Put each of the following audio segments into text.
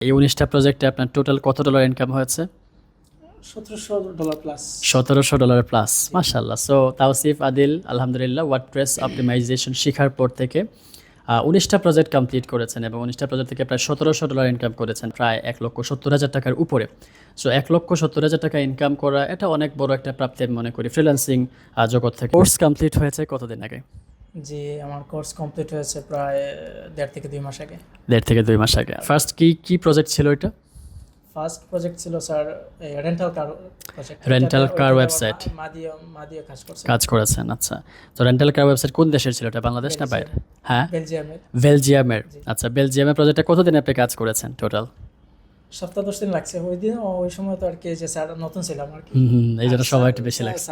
এই ১৯টা প্রজেক্টে আপনার টোটাল কত ডলার ইনকাম হয়েছে? $1,700 প্লাস। $১৭০০ প্লাস, মাশাআল্লাহ। সো তাওসিফ আদিল আলহামদুলিল্লাহ ওয়ার্ডপ্রেস অপটিমাইজেশন শেখার পর থেকে ১৯টা প্রজেক্ট কমপ্লিট করেছেন এবং ১৯টা প্রজেক্ট থেকে প্রায় $১৭০০ ইনকাম করেছেন, প্রায় ১,৭০,০০০ টাকার উপরে। সো ১,৭০,০০০ টাকা ইনকাম করা এটা অনেক বড় একটা প্রাপ্তি আমি মনে করি ফ্রিল্যান্সিং জগৎ থেকে। কোর্স কমপ্লিট হয়েছে কতদিন আগে? জি, আমার কোর্স কমপ্লিট হয়েছে প্রায় ১.৫ থেকে ২ মাস আগে। ১.৫ থেকে ২ মাস আগে। ফার্স্ট কি প্রজেক্ট ছিল এটা? ফার্স্ট প্রজেক্ট ছিল স্যার রেন্টাল কার প্রজেক্ট। রেন্টাল কার ওয়েবসাইট মাদিয়া কাজ করেছেন, আচ্ছা। তো রেন্টাল কার ওয়েবসাইট কোন দেশের ছিল এটা, বাংলাদেশ না বাইরে? হ্যাঁ, বেলজিয়ামের। বেলজিয়ামের। আচ্ছা, বেলজিয়ামের প্রজেক্টে কতদিন আপনি কাজ করেছেন টোটাল? সপ্তাহ ১০ দিন লাগছে। ওই সময় তো আর কি যে স্যার নতুন ছিলাম আর কি। এই জন্য সময় একটু বেশি লাগছে।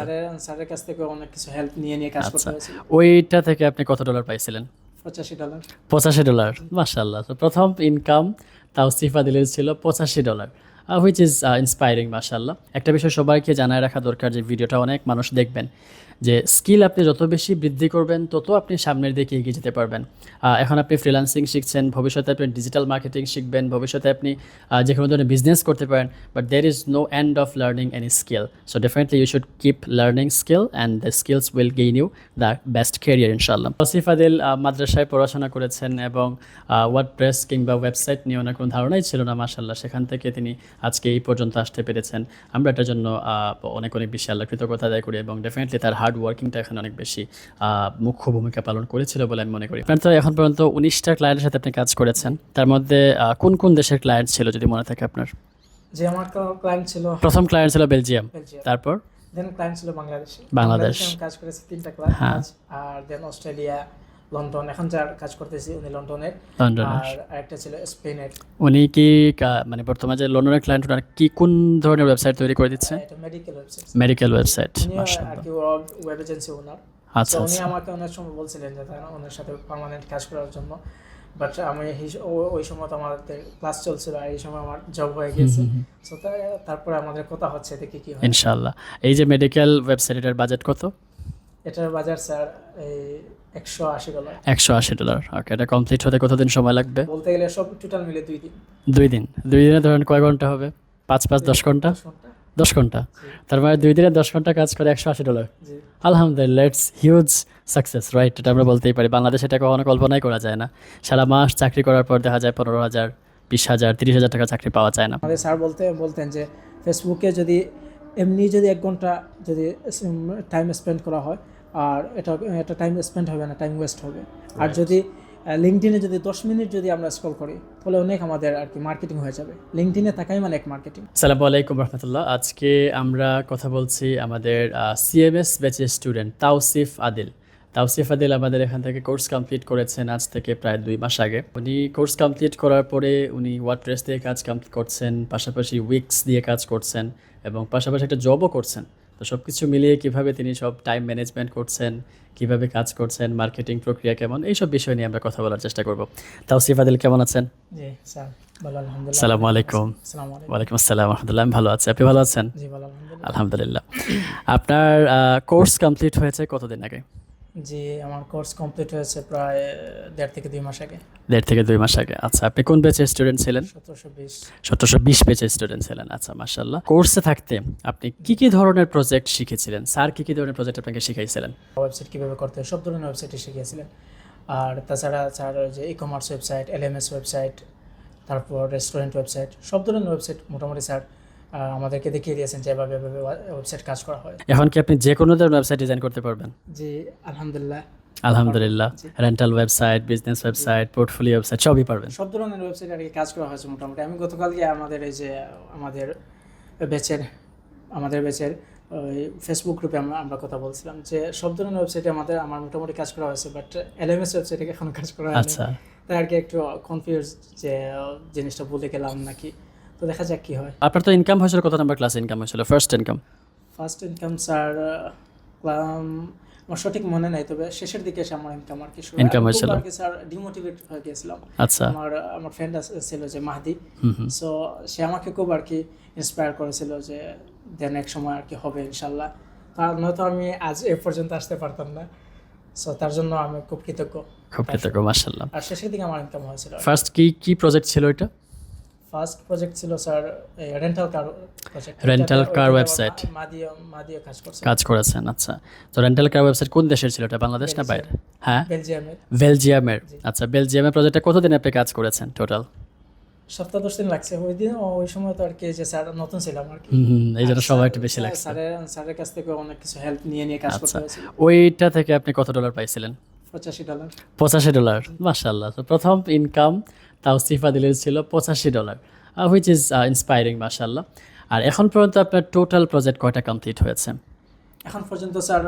স্যারের কাছ থেকে অনেক কিছু হেল্প নিয়ে কাজ করতে হয়েছিল। ওইটা থেকে আপনি কত ডলার পাইছিলেন? $85। $85, মাশাআল্লাহ। তো প্রথম ইনকাম তাওসিফ আদিলের ছিল $85, হুইচ ইজ ইন্সপায়ারিং, মাশাআল্লাহ। একটা বিষয় সবাইকে জানায় রাখা দরকার, যে ভিডিওটা অনেক মানুষ দেখবেন, যে স্কিল আপনি যত বেশি বৃদ্ধি করবেন তত আপনি সামনের দিকে এগিয়ে যেতে পারবেন। এখন আপনি ফ্রিল্যান্সিং শিখছেন, ভবিষ্যতে আপনি ডিজিটাল মার্কেটিং শিখবেন, ভবিষ্যতে আপনি যে কোনো ধরনের বিজনেস করতে পারেন, but there is no end of learning any skill. So definitely you should keep learning skill and the skills will gain you the best career ইনশাআল্লাহ। তাওসিফ আদিল মাদ্রাসায় পড়াশোনা করেছেন এবং ওয়ার্ডপ্রেস কিংবা ওয়েবসাইট নিয়ে ওনার কোনো ধারণাই ছিল না, মাশাআল্লাহ। সেখান থেকে তিনি আজকে এই পর্যন্ত আসতে পেরেছেন। আমরা এটার জন্য অনেক বেশি আল্লাহ কৃতজ্ঞতা আদায় করি এবং ডেফিনেটলি তার হার্ড ওয়ার্কিংটা এখানে অনেক বেশি মুখ্য ভূমিকা পালন করেছিল বলে আমি মনে করি। আপনার তো এখন পর্যন্ত ১৯টা ক্লায়েন্টের সাথে আপনি কাজ করেছেন, তার মধ্যে কোন কোন দেশের ক্লায়েন্ট ছিল যদি মনে থাকে আপনার? যে আমার ক্লায়েন্ট ছিল, প্রথম ক্লায়েন্ট ছিল বেলজিয়াম, তারপর দেন ক্লায়েন্ট ছিল বাংলাদেশে। বাংলাদেশ আমি কাজ করেছি 3টা ক্লায়েন্ট। হ্যাঁ। আর দেন অস্ট্রেলিয়া, লন্ডন, এখন যার কাজ করতেছি উনি লন্ডনের। লন্ডনের। আর আরেকটা ছিল স্পেনের। উনি কি মানে বর্তমানে যে লন্ডনের ক্লায়েন্ট, ওনার কি কোন ধরনের ওয়েবসাইট তৈরি করে দিচ্ছে? এটা মেডিকেল ওয়েবসাইট। মেডিকেল ওয়েবসাইট, উনি আর মাশাআল্লাহ। কি ওয়েব এজেন্সি ওনার। আচ্ছা উনি আচ্ছা। আমাকে অনেক সময় বলছিলেন যে তারা ওনার সাথে পার্মানেন্ট কাজ করার জন্য, বাট আমি ওই সময় তো আমাদের ক্লাস চলছিল আর এই সময় আমার জব হয়ে গেছে। সো তারপরে আমাদের কথা হচ্ছে দেখি কি হয় ইনশাআল্লাহ। এই যে মেডিকেল ওয়েবসাইটের বাজেট কত? এটার বাজার স্যার এই $180। $180। ওকে, এটা কমপ্লিট হতে কতদিন সময় লাগবে? বলতে গেলে সব টোটাল মিলে 2 দিন। 2 দিন। 2 দিনে ধরেন কয় ঘন্টা হবে? 5 10 ঘন্টা? 10 ঘন্টা। 10 ঘন্টা। তার মানে 2 দিনে 10 ঘন্টা কাজ করে $180। জি। আলহামদুলিল্লাহ, ইটস হিউজ সাকসেস, রাইট? এটা আমরা বলতেই পারি। বাংলাদেশে এটা কখনো কল্পনাই করা যায় না। সারা মাস চাকরি করার পর দেখা যায় 15,000, 20,000, 30,000 টাকা চাকরি পাওয়া যায় না। আমাদের স্যার বলতেন যে ফেসবুকে যদি এমনি যদি 1 ঘন্টা যদি টাইম স্পেন্ড করা হয়, আর এটা টাইম স্পেন্ড হবে না, টাইম ওয়েস্ট হবে। আর যদি লিঙ্কডইনে যদি 10 মিনিট যদি আমরা স্ক্রল করি তাহলে অনেক আমাদের আর কি মার্কেটিং হয়ে যাবে। লিঙ্কডইনে তাকাই মানে এক মার্কেটিং। আসসালামু আলাইকুম রহমতুল্লাহ। আজকে আমরা কথা বলছি আমাদের সিএমএস ব্যাচের স্টুডেন্ট তাওসিফ আদিল। তাওসিফ আদিল আমাদের এখান থেকে কোর্স কমপ্লিট করেছেন আজ থেকে প্রায় 2 মাস আগে। উনি কোর্স কমপ্লিট করার পরে উনি ওয়ার্ডপ্রেস দিয়ে কাজ কমপ্লিট করছেন, পাশাপাশি উইক্স দিয়ে কাজ করছেন এবং পাশাপাশি একটা জবও করছেন। তো সব কিছু মিলিয়ে কীভাবে তিনি সব টাইম ম্যানেজমেন্ট করছেন, কীভাবে কাজ করছেন, মার্কেটিং প্রক্রিয়া কেমন, এইসব বিষয় নিয়ে আমরা কথা বলার চেষ্টা করব। তাওসিফ আদিল কেমন আছেন? জি স্যার, ভালো আলহামদুলিল্লাহ। আসসালামু আলাইকুম। আসসালামু আলাইকুম। ওয়ালাইকুম আসসালাম রহমতুল্লাহ। আমি ভালো আছি, আপনি ভালো আছেন? জি ভালো আলহামদুলিল্লাহ। আলহামদুলিল্লাহ। আপনার কোর্স কমপ্লিট হয়েছে কতদিন আগে? জি, আমার কোর্স কমপ্লিট হয়েছে প্রায় 1.5 থেকে 2 মাস আগে। 1.5 থেকে 2 মাস আগে। আচ্ছা, আপনি কোন ব্যাচের স্টুডেন্ট ছিলেন? 1720। 1720 ব্যাচের স্টুডেন্ট ছিলেন। আচ্ছা, মাশাআল্লাহ। কোর্সে থাকতে আপনি কি ধরনের প্রজেক্ট শিখেছিলেন? স্যার কি ধরনের প্রজেক্ট আপনাকে শিখাইছিলেন? ওয়েবসাইট কীভাবে করতে হয় সব ধরনের ওয়েবসাইটই শিখিয়েছিলেন। আর তাছাড়া স্যার যে e commerce website, LMS website, তারপর রেস্টুরেন্ট ওয়েবসাইট, সব ধরনের ওয়েবসাইট মোটামুটি স্যার আমাদেরকে দেখিয়ে দিয়েছেন যে এভাবে ওয়েবসাইট কাজ করা হয়। এখন কি আপনি যে কোনো ধরনের ওয়েবসাইট ডিজাইন করতে পারবেন? জি আলহামদুলিল্লাহ। আলহামদুলিল্লাহ। জি। Rental website, business website, portfolio website সবই পারবেন। সব ধরনের ওয়েবসাইট আর কি কাজ করা হয়েছে মোটামুটি। আমি গতকালকে আমাদের এই যে আমাদের ব্যাচের ওই ফেসবুক গ্রুপে আমরা কথা বলছিলাম যে সব ধরনের ওয়েবসাইটে আমার মোটামুটি কাজ করা হয়েছে, বাট এলএমএস ওয়েবসাইটে এখন কাজ করা হয়নি। আচ্ছা, তাই আর কি একটু কনফিউজ যে জিনিসটা ভুলে গেলাম নাকি। তো দেখা যাক কি হয়। আপনার তো ইনকাম হয়েছিল কত নাম্বার ক্লাস ইনকাম হয়েছিল, first income? First income sir আমার সঠিক মনে নাই, তবে শেষের দিকে এসে আমার ইনকাম আর কি শুরু। ইনকাম হয়েছিল। আর কি স্যার ডিমোটিভেট হয়ে গেছিলাম। আচ্ছা। আমার ফ্রেন্ড ছিল যে মাহদি, সো সে আমাকে খুব আর কি ইন্সপায়ার করেছিল যে দেন এক সময় আর কি হবে ইনশাল্লাহ। তার নয়তো আমি আজ এ পর্যন্ত আসতে পারতাম না। সো তার জন্য আমি খুব কৃতজ্ঞ। খুব কৃতজ্ঞ, মাশাআল্লাহ। আর শেষের দিকে আমার ইনকাম হয়েছিল। ফার্স্ট কি প্রজেক্ট ছিল এটা? ফার্স্ট প্রজেক্ট ছিল স্যার রেন্টাল কার প্রজেক্ট। রেন্টাল কার ওয়েবসাইট মাদিও কাজ করছে কাজ করেছেন। আচ্ছা, তো রেন্টাল কার ওয়েবসাইট কোন দেশের ছিল এটা, বাংলাদেশ না বাইরে? হ্যাঁ, বেলজিয়ামের। বেলজিয়ামের। আচ্ছা, বেলজিয়ামের প্রজেক্টে কতদিন আপনি কাজ করেছেন টোটাল? সপ্তাহ 10 দিন লাগছে ওই দিন। ওই সময় তো আর কি যে স্যার নতুন ছিলাম আর কি, এই জন্য সময় একটু বেশি লাগছে। স্যারের কাছ থেকে অনেক কিছু হেল্প নিয়ে কাজ করতে আচ্ছা, হয়েছিল। ওইটা থেকে আপনি কত ডলার পাইছিলেন? $85। $85। মাশাআল্লাহ। তো প্রথম ইনকাম তাওসিফ আদিলের ছিল $85, হুইচ ইজ ইন্সপায়ারিং মাশাআল্লাহ। আর এখন পর্যন্ত আপনার টোটাল প্রজেক্ট কয়টা কমপ্লিট হয়েছে? এখন পর্যন্ত স্যার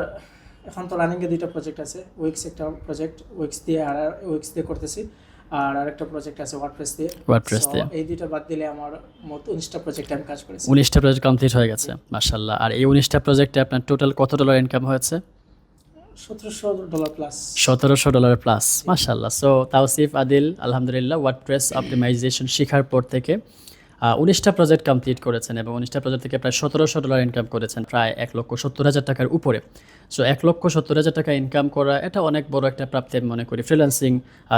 এখন তো রানিংয়ে 2টা প্রজেক্ট আছে। উইক্স একটা প্রজেক্ট উইক্স দিয়ে করতেছি, আর আরেকটা প্রজেক্ট আছে ওয়ার্ডপ্রেস দিয়ে। এই 2টা বাদ দিলে আমার মোট 19টা প্রজেক্টে আমি কাজ করেছি। 19টা প্রজেক্ট কমপ্লিট হয়ে গেছে মাশাআল্লাহ। আর এই 19টা প্রজেক্টে আপনার টোটাল কত ডলার ইনকাম হয়েছে? $1700 প্লাস। $1700 প্লাস মাশাআল্লাহ। সো তাওসিফ আদিল আলহামদুলিল্লাহ ওয়ার্ডপ্রেস অপটিমাইজেশন শেখার পর থেকে 19টা প্রজেক্ট কমপ্লিট করেছেন এবং 19টা প্রজেক্ট থেকে প্রায় $1700 ইনকাম করেছেন, প্রায় 1,70,000 টাকার উপরে। সো 1,70,000 টাকা ইনকাম করা এটা অনেক বড় একটা প্রাপ্তি আমি মনে করি ফ্রিল্যান্সিং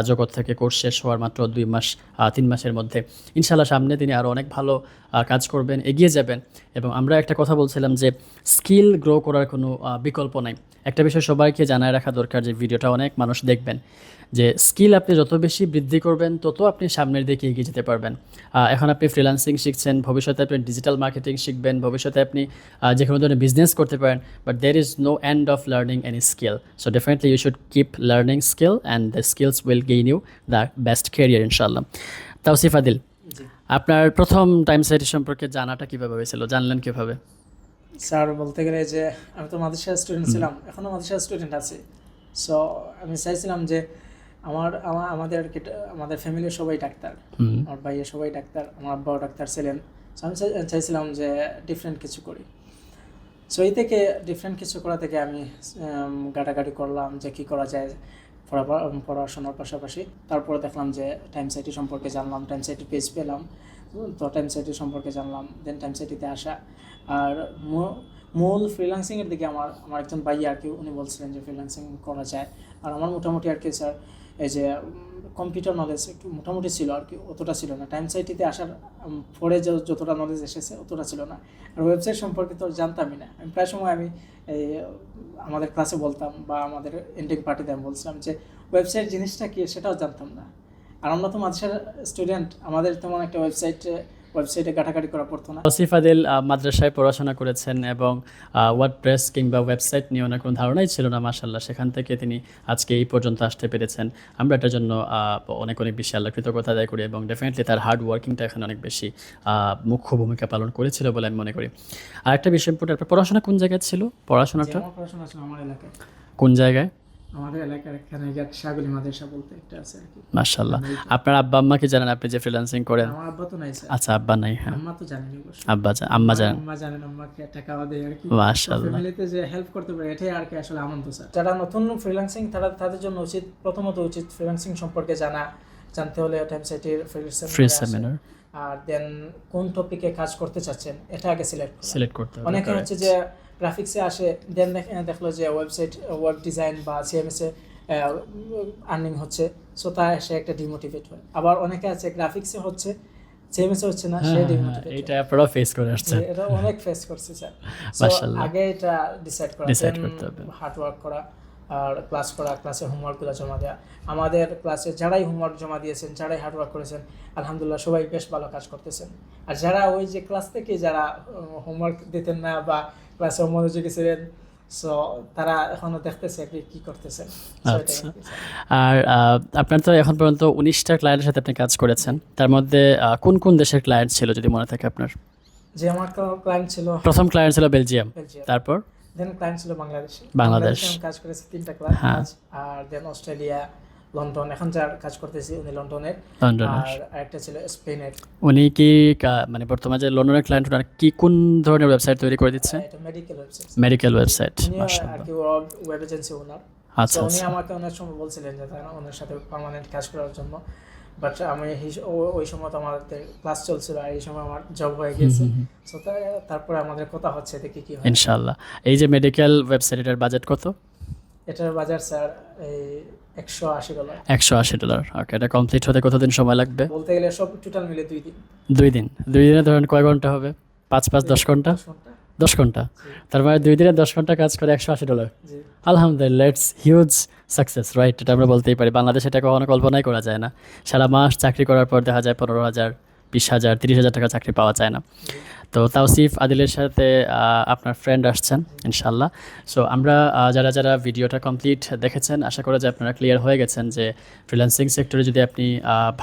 জগৎ থেকে। কোর্স শেষ হওয়ার মাত্র 3 মাসের মধ্যে ইনশাআল্লাহ সামনে তিনি আরও অনেক ভালো কাজ করবেন, এগিয়ে যাবেন। এবং আমরা একটা কথা বলছিলাম যে স্কিল গ্রো করার কোনো বিকল্প নাই। একটা বিষয় সবাইকে জানায় রাখা দরকার, যে ভিডিওটা অনেক মানুষ দেখবেন, যে স্কিল আপনি যত বেশি বৃদ্ধি করবেন তত আপনি সামনের দিকে এগিয়ে যেতে পারবেন। এখন আপনি ফ্রিল্যান্সিং শিখছেন, ভবিষ্যতে আপনি ডিজিটাল মার্কেটিং শিখবেন, ভবিষ্যতে আপনি যে কোনো ধরনের বিজনেস করতে পারেন, but there is no end of learning any skill. So definitely you should keep learning skill and the skills will gain you the best career ইনশাআল্লাহ। তাওসিফ আদিল, আপনার প্রথম টাইম সাইট সম্পর্কে জানাটা কীভাবে হয়েছিল, জানলেন কীভাবে? স্যার বলতে গেলে যে আমি তো মাদ্রাসা স্টুডেন্ট ছিলাম, এখনও মাদ্রাসা স্টুডেন্ট আছি। সো আমি চাইছিলাম যে আমাদের ফ্যামিলির সবাই ডাক্তার, আমার ভাইয়ের সবাই ডাক্তার, আমার আব্বাও ডাক্তার ছিলেন। সো আমি চাইছিলাম যে ডিফারেন্ট কিছু করি। সো এই থেকে ডিফারেন্ট কিছু করা থেকে আমি ঘাটাঘাটি করলাম যে কী করা যায় পড়াশোনার পাশাপাশি। তারপরে দেখলাম যে টাইম সাইটি সম্পর্কে জানলাম, টাইম সাইটি পেজ পেলাম, তো টাইম সাইটি সম্পর্কে জানলাম, দেন টাইম সাইটিতে আসা। আর মূল ফ্রিল্যান্সিংয়ের দিকে আমার একজন ভাইয়া আর কি, উনি বলছিলেন যে ফ্রিল্যান্সিং করা যায়। আর আমার মোটামুটি আর কি স্যার এই যে কম্পিউটার নলেজ একটু মোটামুটি ছিল আর কি, অতটা ছিল না। টাইম সাইটিতে আসার পরে যতটা নলেজ এসেছে অতটা ছিল না। আর ওয়েবসাইট সম্পর্কে তো জানতামই না। আমি প্রায় সময় এই আমাদের ক্লাসে বলতাম বা আমাদের এন্ডিং পার্টিতে আমি বলছিলাম যে ওয়েবসাইট জিনিসটা কি সেটাও জানতাম না। আর আমরা তো মাদ্রাসার স্টুডেন্ট, আমাদের তেমন একটা ওয়েবসাইটে ঘাটাঘাটি করা পড়তো না। তাওসিফ আদিল মাদ্রাসায় পড়াশোনা করেছেন এবং ওয়ার্ডপ্রেস কিংবা ওয়েবসাইট নিয়ে ওনার কোনো ধারণাই ছিল না মাশাআল্লাহ। সেখান থেকে তিনি আজকে এই পর্যন্ত আসতে পেরেছেন। আমরা এটার জন্য অনেক বেশি আল্লাহ কৃতজ্ঞতা আদায় করি এবং ডেফিনেটলি তার হার্ড ওয়ার্কিংটা এখানে অনেক বেশি মুখ্য ভূমিকা পালন করেছিল বলে আমি মনে করি। আর একটা বিষয় ইম্পর্টেন্ট, আপনার পড়াশোনা কোন জায়গায় ছিল? পড়াশোনাটা আমার পড়াশোনা ছিল আমার এলাকায়। কোন জায়গায়? আমাদের এলাকার এখানে শাগুলি মাদ্রাসা বলতে একটা আছে আর কি। মাশাআল্লাহ। আপনার আব্বা আম্মা কি জানেন আপনি যে ফ্রিল্যান্সিং করেন? আমার আব্বা তো নাই স্যার। আচ্ছা, আব্বা নাই। হ্যাঁ, আম্মা তো জানেন অবশ্য। আম্মা জানেন। আম্মা জানেন, আম্মাকে টাকা দেয় আর কি। মাশাআল্লাহ। ফ্যামিলিতে যে হেল্প করতে পারে এটাই আর কি আসলে আনন্দ স্যার। যারা নতুন ফ্রিল্যান্সিং তাদের জন্য প্রথমত উচিত ফ্রিল্যান্সিং সম্পর্কে জানতে হলে টাইম সাইটের ফ্রি সেমিনার, আর দেন কোন টপিকে কাজ করতে চাচ্ছেন এটা আগে সিলেক্ট করতে হবে। অনেকে হচ্ছে যে গ্রাফিক্সে আসে, দেন দেখলো যে ওয়েব ডিজাইন বা সিএমএস এ আর্নিং হচ্ছে, সো সে একটা ডিমোটিভেট হয়। আবার অনেকে আছে গ্রাফিক্সে হচ্ছে, সিএমএস হচ্ছে না, সে ডিমোটিভেট। এটা আপনারা ফেস করে আসছেন? এটা অনেক ফেস করছি স্যার। মাশাআল্লাহ। আগে এটা ডিসাইড করতে হবে, হার্ড ওয়ার্ক করা আর ক্লাসে হোমওয়ার্কগুলো জমা দেওয়া। আমাদের ক্লাসে যারাই হোমওয়ার্ক জমা দিয়েছেন, যারাই হার্ড ওয়ার্ক করেছেন, আলহামদুলিল্লাহ সবাই বেশ ভালো কাজ করতেছেন। আর যারা ওই যে ক্লাস থেকে যারা হোমওয়ার্ক দিতেন না বা ক্লাসে মনোযোগী ছিলেন, সো তারা এখনো দেখতেছে কি করতেছেন। আচ্ছা, আর আপনার তো এখন পর্যন্ত 19টা ক্লায়েন্টের সাথে আপনি কাজ করেছেন, তার মধ্যে কোন কোন দেশের ক্লায়েন্ট ছিল যদি মনে থাকে আপনার? যে আমার ক্লায়েন্ট ছিল, প্রথম ক্লায়েন্ট ছিল বেলজিয়াম, তারপর দেন ক্লায়েন্ট ছিল বাংলাদেশ। আমি কাজ করেছি 3টা ক্লায়েন্ট, আর দেন অস্ট্রেলিয়া, লন্ডন। এখন যার কাজ করতেছি উনি লন্ডনের, আর আরেকটা ছিল স্পেনের। উনি কি মানে বর্তমানে যে লন্ডনের ক্লায়েন্ট ওনার কি কোন ধরনের ওয়েবসাইট তৈরি করে দিচ্ছে? এটা মেডিকেল ওয়েবসাইট। মাশাআল্লাহ, আর কি ওয়েব এজেন্সি ওনার। আচ্ছা, উনি আমাকে অনেক সময় বলছিলেন যে তারা ওনার সাথে পার্মানেন্ট কাজ করার জন্য, বাট আমি ওই সময় তো আমাদের ক্লাস চলছিল আর এই সময় আমার জব হয়ে গেছে। সো তারপরে আমাদের কথা হচ্ছে দেখি কি হয় ইনশাআল্লাহ। এই যে মেডিকেল ওয়েবসাইটের বাজেট কত? এটার বাজার স্যার এই $180। $180। ওকে, এটা কমপ্লিট হতে কতদিন সময় লাগবে? বলতে গেলে সব টোটাল মিলে 2 দিন। 2 দিন। 2 দিনে ধরেন কয় ঘন্টা হবে? 5 10 ঘন্টা? 10 ঘন্টা। 10 ঘন্টা। তার মানে 2 দিনে 10 ঘন্টা কাজ করে $180। জি আলহামদুলিল্লাহ, ইটস হিউজ সাকসেস, রাইট? এটা আমরা বলতেই পারি। বাংলাদেশে এটা কখনো কল্পনাই করা যায় না। সারা মাস চাকরি করার পর দেখা যায় 15,000, 20,000, 30,000 টাকা চাকরি পাওয়া যায় না। তো তাওসিফ আদিলের সাথে আপনার ফ্রেন্ড আসছেন ইনশাল্লাহ। সো আমরা যারা যারা ভিডিওটা কমপ্লিট দেখেছেন, আশা করা যায় আপনারা ক্লিয়ার হয়ে গেছেন যে ফ্রিল্যান্সিং সেক্টরে যদি আপনি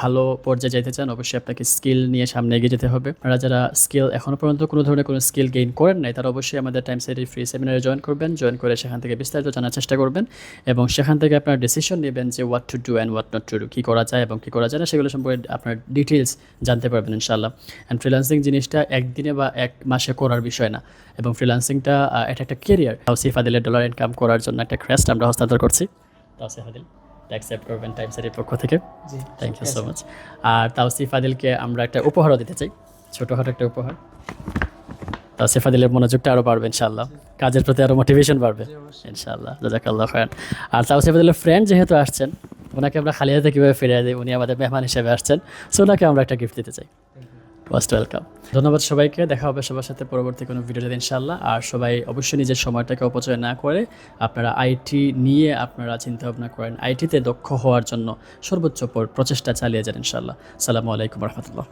ভালো পর্যায়ে যেতে চান, অবশ্যই আপনাকে স্কিল নিয়ে সামনে এগিয়ে যেতে হবে। আপনারা যারা স্কিল এখনও পর্যন্ত কোনো ধরনের কোনো স্কিল গেইন করেন নাই, তারা অবশ্যই আমাদের টাইম সাইডের ফ্রি সেমিনারে জয়েন করবেন। জয়েন করে সেখান থেকে বিস্তারিত জানার চেষ্টা করবেন এবং সেখান থেকে আপনার ডিসিশন নেবেন যে what to do and what not to do, কী করা যায় এবং কী করা যায় না, সেগুলো সম্পর্কে আপনার ডিটেলস জানতে পারবেন ইনশাল্লাহ। অ্যান্ড ফ্রিল্যান্সিং জিনিসটা একদিনে বা এক মাসে করার বিষয় না, এবং ফ্রিল্যান্সিংটা এটা একটা কেরিয়ার। তাওসিফ আদিলের ডলার ইনকাম করার জন্য একটা ক্রেস্ট আমরা হস্তান্তর করছি। তাওসিফ আদিল অ্যাকসেপ্ট করবেন টাইম সাইডের পক্ষ থেকে। জি থ্যাংক ইউ সো মাচ। আর তাওসিফ আদিলকে আমরা একটা উপহারও দিতে চাই, ছোটোখাটো একটা উপহার। তাওসিফ আদিলের মনোযোগটা আরও বাড়বে ইনশাল্লাহ, কাজের প্রতি আরও মোটিভেশন বাড়বে ইনশাল্লাহ। জাজাকাল্লাহ খায়রান। আর তাওসিফ আদিলের ফ্রেন্ড যেহেতু আসছেন, ওনাকে আমরা খালি হাতে কীভাবে ফিরিয়ে দিই, উনি আমাদের মেহমান হিসেবে আসছেন, সো ওনাকে আমরা একটা গিফট দিতে চাই। Most welcome. ধন্যবাদ সবাইকে। দেখা হবে সবার সাথে পরবর্তী কোনো ভিডিওতে ইনশাল্লাহ। আর সবাই অবশ্যই নিজের সময়টাকে অপচয় না করে আপনারা আইটি নিয়ে আপনারা চিন্তাভাবনা করেন, আইটিতে দক্ষ হওয়ার জন্য সর্বোচ্চ প্রচেষ্টা চালিয়ে যান ইনশাল্লাহ। আসসালামু আলাইকুম রহমতুল্লাহ।